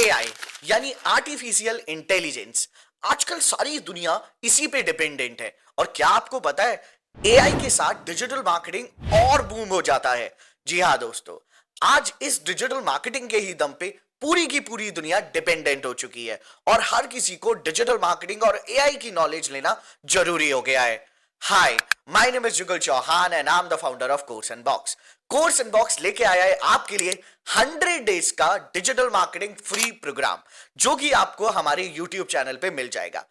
AI यानी artificial intelligence. आजकल सारी दुनिया इसी पे डिपेंडेंट है। और क्या आपको पता है, एआई के साथ डिजिटल मार्केटिंग और बूम हो जाता है। जी हाँ दोस्तों, आज इस डिजिटल मार्केटिंग के ही दम पे पूरी की पूरी दुनिया डिपेंडेंट हो चुकी है और हर किसी को डिजिटल मार्केटिंग और एआई की नॉलेज लेना जरूरी हो गया है। Hi, my name is Jugal Chauhan and I am the founder of course and box. Course and box लेके आया है आपके लिए 100 डेज का डिजिटल मार्केटिंग फ्री प्रोग्राम, जो कि आपको हमारे यूट्यूब चैनल पे मिल जाएगा।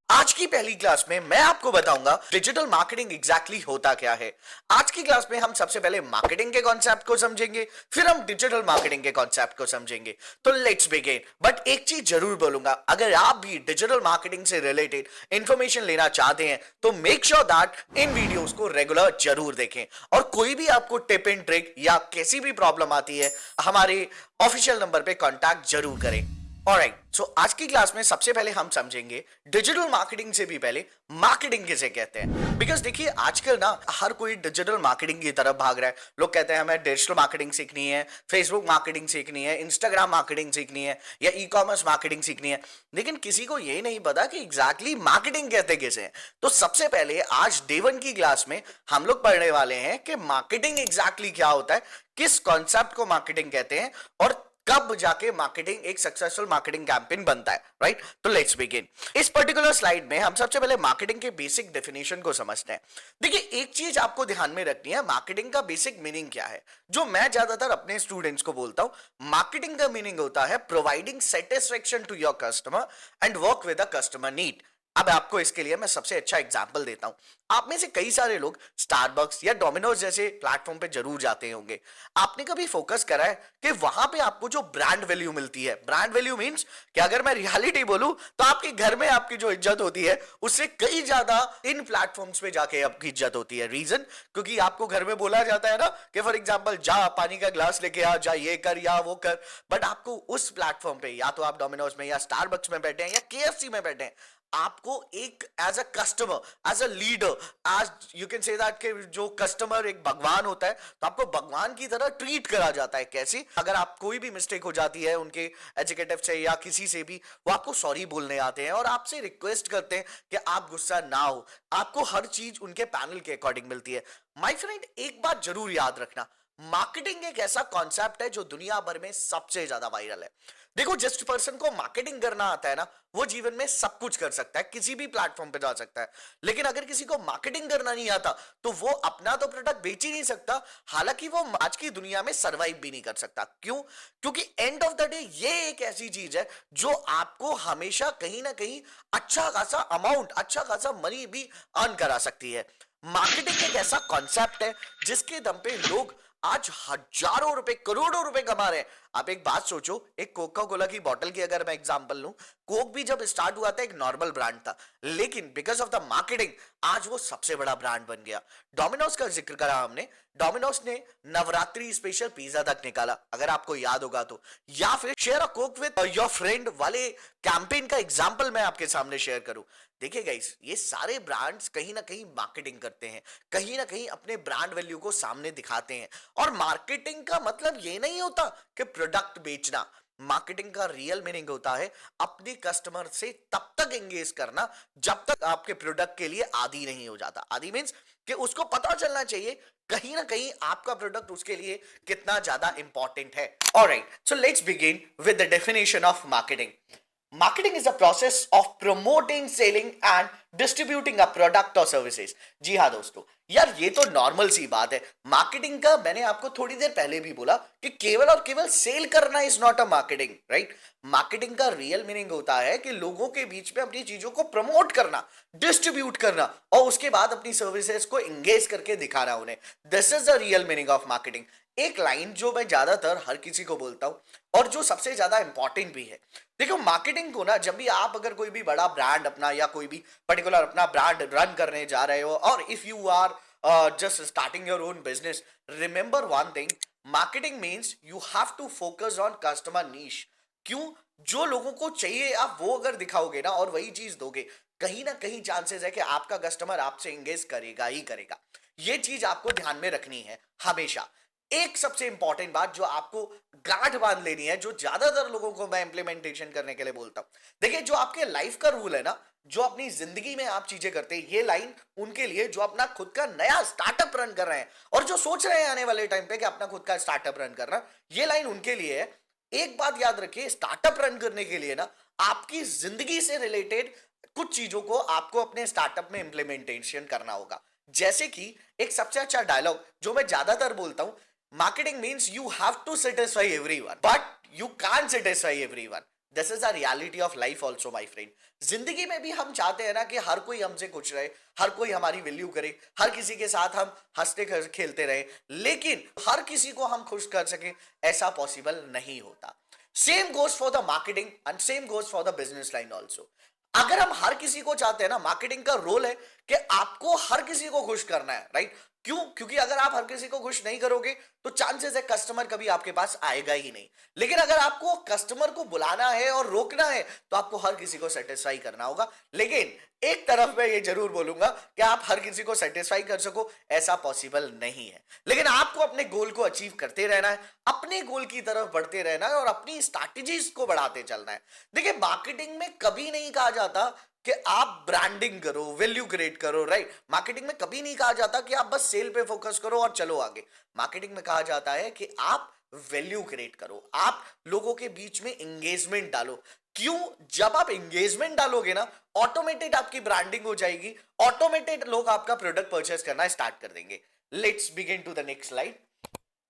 आज की पहली क्लास में मैं आपको बताऊंगा डिजिटल मार्केटिंग एग्जैक्टली होता क्या है। आज की क्लास में हम सबसे पहले मार्केटिंग के कॉन्सेप्ट को समझेंगे, फिर हम डिजिटल मार्केटिंग के कॉन्सेप्ट को समझेंगे। तो लेट्स बिगिन। बट एक चीज जरूर बोलूंगा, अगर आप भी डिजिटल मार्केटिंग से रिलेटेड इंफॉर्मेशन लेना चाहते हैं तो make sure that in videos को रेगुलर जरूर देखें। और कोई भी आपको टिप एंड ट्रिक या कैसी भी प्रॉब्लम आती है, हमारे ऑफिशियल नंबर पे कांटेक्ट जरूर करें। ऑलराइट, सो आज की क्लास में सबसे पहले हम समझेंगे डिजिटल मार्केटिंग से भी पहले मार्केटिंग किसे कहते हैं। बिकॉज देखिए, आजकल ना हर कोई डिजिटल मार्केटिंग की तरफ भाग रहा है। लोग कहते हैं हमें डिजिटल मार्केटिंग सीखनी है, फेसबुक मार्केटिंग सीखनी है, इंस्टाग्राम मार्केटिंग सीखनी है या ई कॉमर्स मार्केटिंग सीखनी है, लेकिन किसी को ये नहीं पता कि एग्जैक्टली मार्केटिंग कहते किसे हैं। तो सबसे पहले आज डे 1 की क्लास में हम लोग पढ़ने वाले हैं कि मार्केटिंग एग्जैक्टली क्या होता है, किस कॉन्सेप्ट को मार्केटिंग कहते हैं और कब जाके मार्केटिंग एक सक्सेसफुल मार्केटिंग कैंपेन बनता है। राइट, तो लेट्स बिगिन। इस पर्टिकुलर स्लाइड में हम सबसे पहले मार्केटिंग के बेसिक डेफिनेशन को समझते हैं। देखिए, एक चीज आपको ध्यान में रखनी है, मार्केटिंग का बेसिक मीनिंग क्या है। जो मैं ज्यादातर अपने स्टूडेंट्स को बोलता हूं, मार्केटिंग का मीनिंग होता है providing satisfaction to your customer and work with the customer need. अब आपको इसके लिए मैं सबसे अच्छा एग्जांपल देता हूं। आप में से कई सारे लोग स्टारबक्स या डोमिनोज जैसे प्लेटफॉर्म पे जरूर जाते होंगे। आपने कभी फोकस करा है कि वहां पे आपको जो ब्रांड वैल्यू मिलती है, ब्रांड वैल्यू मींस कि अगर मैं रियलिटी बोलूं तो आपके घर में आपकी जो इज्जत होती है उससे कई ज्यादा इन प्लेटफॉर्म्स पे जाके आपकी इज्जत होती है। रीजन, क्योंकि आपको घर में बोला जाता है ना कि फॉर एग्जाम्पल जा पानी का ग्लास लेके आ, जा ये कर या वो कर। बट आपको उस प्लेटफॉर्म पे, या तो आप डोमिनोज में या स्टारबक्स में बैठे हैं या केएफसी में बैठे हैं, आपको एक as a customer, as a leader, as you can say that कि जो कस्टमर एक भगवान होता है, तो आपको भगवान की तरह ट्रीट करा जाता है। कैसे? अगर आप कोई भी मिस्टेक हो जाती है उनके एग्जीक्यूटिव से या किसी से भी, वो आपको सॉरी बोलने आते हैं और आपसे रिक्वेस्ट करते हैं कि आप गुस्सा ना हो। आपको हर चीज उनके पैनल के अकॉर्डिंग मिलती है। माय फ्रेंड, एक बात जरूर याद रखना, मार्केटिंग एक ऐसा कॉन्सेप्ट है जो दुनिया भर में सबसे ज्यादा वायरल है। देखो, जिस पर्सन को मार्केटिंग करना आता है ना, वो जीवन में सब कुछ कर सकता है, किसी भी प्लेटफॉर्म पे जा सकता है। लेकिन अगर किसी को मार्केटिंग करना नहीं आता तो वो अपना तो प्रोडक्ट बेच ही नहीं सकता, हालांकि वो आज की दुनिया में सरवाइव भी नहीं कर सकता। क्यों? क्योंकि एंड ऑफ द डे ये एक ऐसी चीज है जो आपको हमेशा कहीं ना कहीं अच्छा खासा अमाउंट, अच्छा खासा मनी भी अर्न करा सकती है। मार्केटिंग एक ऐसा कॉन्सेप्ट है जिसके दम पे लोग आज हजारों रुपए, करोड़ों रुपए कमा रहे हैं। आप एक बात सोचो, एक कोका कोला की बोतल की अगर मैं एग्जांपल लूं, कोक भी जब स्टार्ट हुआ था एक नॉर्मल ब्रांड था, लेकिन बिकॉज ऑफ द मार्केटिंग आज वो सबसे बड़ा ब्रांड बन गया। डोमिनोज का जिक्र करा हमने, डोमिनोज ने नवरात्रि स्पेशल पिज्जा तक निकाला, अगर आपको याद होगा तो। या फिर share a Coke with your friend वाले कैंपेन का एग्जांपल मैं आपके सामने शेयर करूं। देखिए गाइस, ये सारे ब्रांड्स कहीं ना कहीं मार्केटिंग करते हैं, कहीं ना कहीं अपने ब्रांड वैल्यू को सामने दिखाते हैं। और मार्केटिंग का मतलब ये नहीं होता कि प्रोडक्ट बेचना। मार्केटिंग का रियल मीनिंग होता है अपने कस्टमर से तब तक एंगेज करना जब तक आपके प्रोडक्ट के लिए आदी नहीं हो जाता। आदी मींस कि उसको पता चलना चाहिए कहीं ना कहीं आपका प्रोडक्ट उसके लिए कितना ज्यादा इंपॉर्टेंट है। Alright, so let's begin with the definition of marketing. Marketing is the process of promoting, selling and distributing a product or services। जी हाँ दोस्तों, यार ये तो नॉर्मल सी बात है। मार्केटिंग का मैंने आपको थोड़ी देर पहले भी बोला कि केवल और केवल सेल करना is not a marketing, right. Marketing का रियल मीनिंग होता है कि लोगों के बीच में अपनी चीजों को प्रमोट करना, डिस्ट्रीब्यूट करना और उसके बाद अपनी सर्विसेज को एंगेज करके दिखाना उन्हें। This is the real meaning of marketing. एक लाइन जो मैं ज्यादातर हर किसी को बोलता हूं और जो सबसे ज्यादा इंपॉर्टेंट भी है, देखो मार्केटिंग को ना, जब भी आप अगर कोई भी बड़ा ब्रांड अपना या कोई भी पर्टिकुलर अपना ब्रांड रन करने जा रहे हो, और if you are just starting your own business, remember one thing, marketing means you have to focus on customer niche. क्यों? जो लोगों को चाहिए आप वो अगर दिखाओगे ना और वही चीज दोगे, कहीं ना कहीं चांसेस है कि आपका कस्टमर आपसे एंगेज करेगा ही करेगा। ये चीज आपको ध्यान में रखनी है हमेशा। एक सबसे इंपॉर्टेंट बात जो आपको गांठ बांध लेनी है, जो ज्यादातर लोगों को मैं इंप्लीमेंटेशन करने के लिए बोलता हूं, देखिए जो आपके लाइफ का रूल है ना, जो अपनी जिंदगी में आप चीजें करते हैं, ये लाइन उनके लिए जो अपना खुद का नया स्टार्टअप रन कर रहे हैं और जो सोच रहे हैं आने वाले टाइम पे कि अपना खुद का स्टार्टअप रन करना, ये लाइन उनके लिए है। एक बात याद रखिए, स्टार्टअप रन करने के लिए ना आपकी जिंदगी से रिलेटेड कुछ चीजों को आपको अपने स्टार्टअप में इंप्लीमेंटेशन करना होगा। जैसे कि एक सबसे अच्छा डायलॉग जो मैं ज्यादातर बोलता हूं, marketing means you have to satisfy everyone but you can't satisfy everyone. This is a reality of life also my friend. जिंदगी में भी हम चाहते हैं ना कि हर कोई हमसे खुश रहे, हर कोई हमारी वैल्यू करे, हर किसी के साथ हम हंसते खेलते रहे, लेकिन हर किसी को हम खुश कर सके ऐसा पॉसिबल नहीं होता। Same goes for the marketing and same goes for the business line also. अगर हम हर किसी को चाहते हैं ना, मार्केटिंग का रोल है कि आपको हर किसी को खुश करना है, राइट? क्यों? क्योंकि अगर आप हर किसी को खुश नहीं करोगे तो चांसेस है कस्टमर कभी आपके पास आएगा ही नहीं। लेकिन अगर आपको कस्टमर को बुलाना है और रोकना है तो आपको हर किसी को सेटिस्फाई करना होगा। लेकिन एक तरफ मैं ये जरूर बोलूंगा कि आप हर किसी को सेटिस्फाई कर सको ऐसा पॉसिबल नहीं है। लेकिन आपको अपने गोल को अचीव करते रहना है, अपने गोल की तरफ बढ़ते रहना है और अपनी स्ट्रैटेजीज को बढ़ाते चलना है। देखिए मार्केटिंग में कभी नहीं कहा जाता कि आप ब्रांडिंग करो, वैल्यू क्रिएट करो, राइट? मार्केटिंग में कभी नहीं कहा जाता कि आप बस सेल पे फोकस करो और चलो आगे। मार्केटिंग में कहा जाता है कि आप वैल्यू क्रिएट करो, आप लोगों के बीच में एंगेजमेंट डालो। क्यों? जब आप एंगेजमेंट डालोगे ना, ऑटोमेटेड आपकी ब्रांडिंग हो जाएगी, ऑटोमेटेड लोग आपका प्रोडक्ट परचेस करना स्टार्ट कर देंगे। Let's begin to the next slide.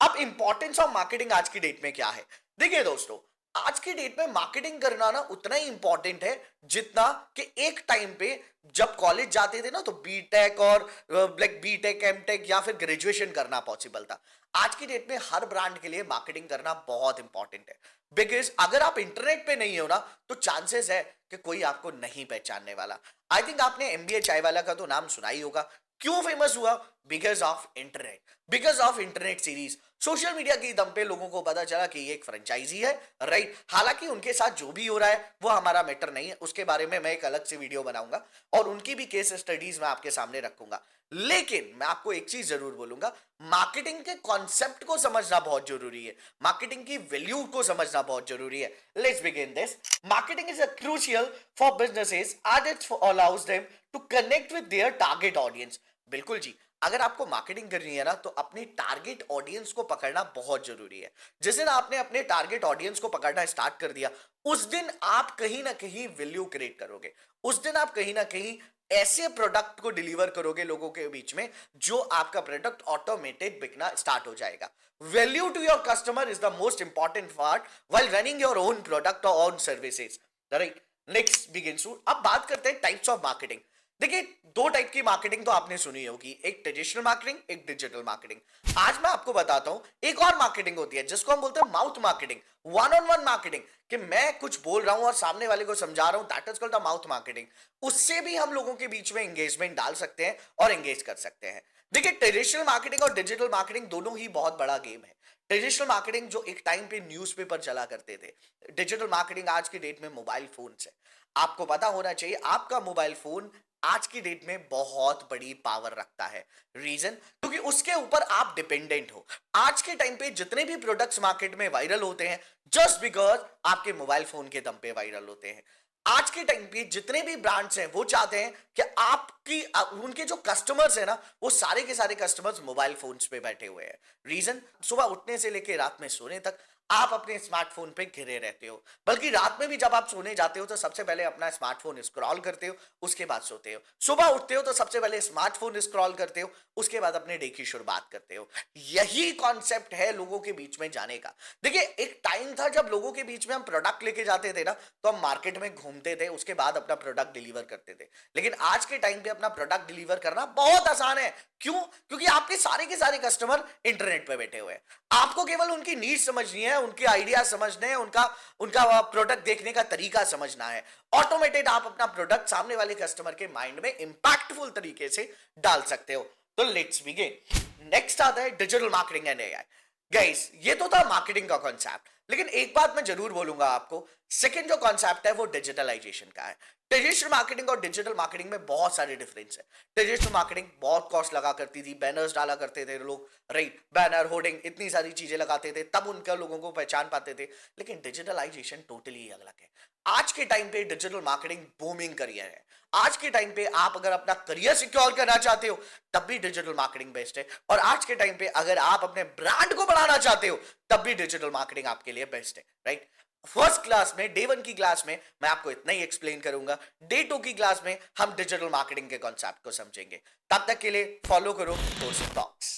अब इंपॉर्टेंस ऑफ मार्केटिंग आज की डेट में क्या है? देखिए दोस्तों, आज की डेट में मार्केटिंग करना ना उतना ही इंपॉर्टेंट है जितना कि एक टाइम पे जब कॉलेज जाते थे ना तो बीटेक और लाइक बीटेक एमटेक या फिर ग्रेजुएशन करना पॉसिबल था। आज की डेट में हर ब्रांड के लिए मार्केटिंग करना बहुत इंपॉर्टेंट है, बिकॉज अगर आप इंटरनेट पे नहीं हो ना तो चांसेस है कि कोई आपको नहीं पहचानने वाला। आई थिंक आपने एमबीए चाय वाला का तो नाम सुना ही होगा। क्यों फेमस हुआ? Because of internet, because of internet series. Social media की दम पे लोगों को पता चला कि ये एक फ्रेंचाइजी है, राइट? हालांकि उनके साथ जो भी हो रहा है वो हमारा मैटर नहीं है, उसके बारे में मैं एक अलग से वीडियो बनाऊंगा और उनकी भी केस स्टडीज मैं आपके सामने रखूंगा। लेकिन मैं आपको एक चीज जरूर बोलूंगा, मार्केटिंग के कॉन्सेप्ट को समझना बहुत जरूरी है, मार्केटिंग की वैल्यू को समझना बहुत जरूरी है। Let's begin this. Marketing is a crucial for businesses as it allows them to connect with their target audience. बिल्कुल जी, अगर आपको मार्केटिंग करनी है ना तो अपनी टारगेट ऑडियंस को पकड़ना बहुत जरूरी है। जिस दिन आपने अपने टारगेट ऑडियंस को पकड़ना स्टार्ट कर दिया, उस दिन आप कहीं ना कहीं वैल्यू क्रिएट करोगे, उस दिन आप कहीं ना कहीं ऐसे प्रोडक्ट को डिलीवर करोगे लोगों के बीच में जो आपका प्रोडक्ट ऑटोमेटेड बिकना स्टार्ट हो जाएगा। Value to your customer is the most important part while running your own product और own services, right? Next begins. अब बात करते हैं टाइप्स ऑफ मार्केटिंग। देखिए दो टाइप की मार्केटिंग तो आपने सुनी होगी, एक ट्रेडिशनल मार्केटिंग, एक डिजिटल मार्केटिंग। आज मैं आपको बताता हूं एक और मार्केटिंग होती है जिसको हम बोलते हैं mouth marketing, one on one marketing, कि मैं कुछ बोल रहा हूं और सामने वाले को समझा रहा हूं, that is called the mouth marketing. उससे भी हम लोगों के बीच में एंगेजमेंट डाल सकते हैं और एंगेज कर सकते हैं। देखिए ट्रेडिशनल मार्केटिंग और डिजिटल मार्केटिंग दोनों ही बहुत बड़ा गेम है। ट्रेडिशनल मार्केटिंग जो एक टाइम पे न्यूज़पेपर चला करते थे, डिजिटल मार्केटिंग आज की डेट में मोबाइल फोन है। आपको पता होना चाहिए आपका मोबाइल फोन आज की डेट में बहुत बड़ी पावर रखता है। रीजन? क्योंकि उसके ऊपर आप डिपेंडेंट हो। आज के टाइम पे जितने भी प्रोडक्ट्स मार्केट में वायरल होते हैं जस्ट बिकॉज आपके मोबाइल फोन के दम पे वायरल होते हैं। आज के टाइम पे जितने भी ब्रांड्स हैं वो चाहते हैं कि आपकी उनके जो कस्टमर्स हैं ना वो सारे के सारे कस्टमर्स मोबाइल फोन्स पे बैठे हुए हैं। रीजन? सुबह उठने से लेके रात में सोने तक आप अपने स्मार्टफोन पे घिरे रहते हो, बल्कि रात में भी जब आप सोने जाते हो तो सबसे पहले अपना स्मार्टफोन स्क्रॉल करते हो, उसके बाद सोते हो। सुबह उठते हो तो सबसे पहले स्मार्टफोन स्क्रॉल करते हो, उसके बाद अपने डे की शुरुआत करते हो। यही कॉन्सेप्ट है लोगों के बीच में जाने का। देखिए एक टाइम था जब लोगों के बीच में हम प्रोडक्ट लेके जाते थे ना तो हम मार्केट में घूमते थे, उसके बाद अपना प्रोडक्ट डिलीवर करते थे। लेकिन आज के टाइम पे अपना प्रोडक्ट डिलीवर करना बहुत आसान है। क्यों? क्योंकि आपके सारे के सारे कस्टमर इंटरनेट पे बैठे हुए हैं। आपको केवल उनकी नीड समझनी है, उनके आइडिया समझने हैं, उनका उनका प्रोडक्ट देखने का तरीका समझना है। ऑटोमेटेड आप अपना प्रोडक्ट सामने वाले कस्टमर के माइंड में इंपैक्टफुल तरीके से डाल सकते हो। तो लेट्स बिगिन। नेक्स्ट आता है digital marketing and AI. Guys ये तो था मार्केटिंग का कॉन्सेप्ट, लेकिन एक बात मैं जरूर बोलूंगा आपको। सेकंड जो कॉन्सेप्ट है वो डिजिटलाइजेशन का है। ट्रेडिशनल मार्केटिंग और डिजिटल मार्केटिंग में बहुत सारे डिफरेंस है। ट्रेडिशनल मार्केटिंग बहुत कॉस्ट लगा करती थी, बैनर्स डाला करते थे लोग, राइट, बैनर होर्डिंग इतनी सारी चीजें लगाते थे, तब उनका लोगों को पहचान पाते थे। लेकिन डिजिटलाइजेशन टोटली अलग है। आज के टाइम पे डिजिटल मार्केटिंग बूमिंग करियर है। आज के टाइम पे आप अगर अपना करियर सिक्योर करना चाहते हो तब भी डिजिटल मार्केटिंग बेस्ट है, और आज के टाइम पे अगर आप अपने ब्रांड को बढ़ाना चाहते हो तब भी डिजिटल मार्केटिंग आपके लिए बेस्ट है, राइट। फर्स्ट क्लास में, डे 1 की क्लास में मैं आपको इतना ही एक्सप्लेन करूंगा। डे 2 की क्लास में हम डिजिटल मार्केटिंग के कॉन्सेप्ट को समझेंगे। तब तक के लिए फॉलो करो टॉक्स।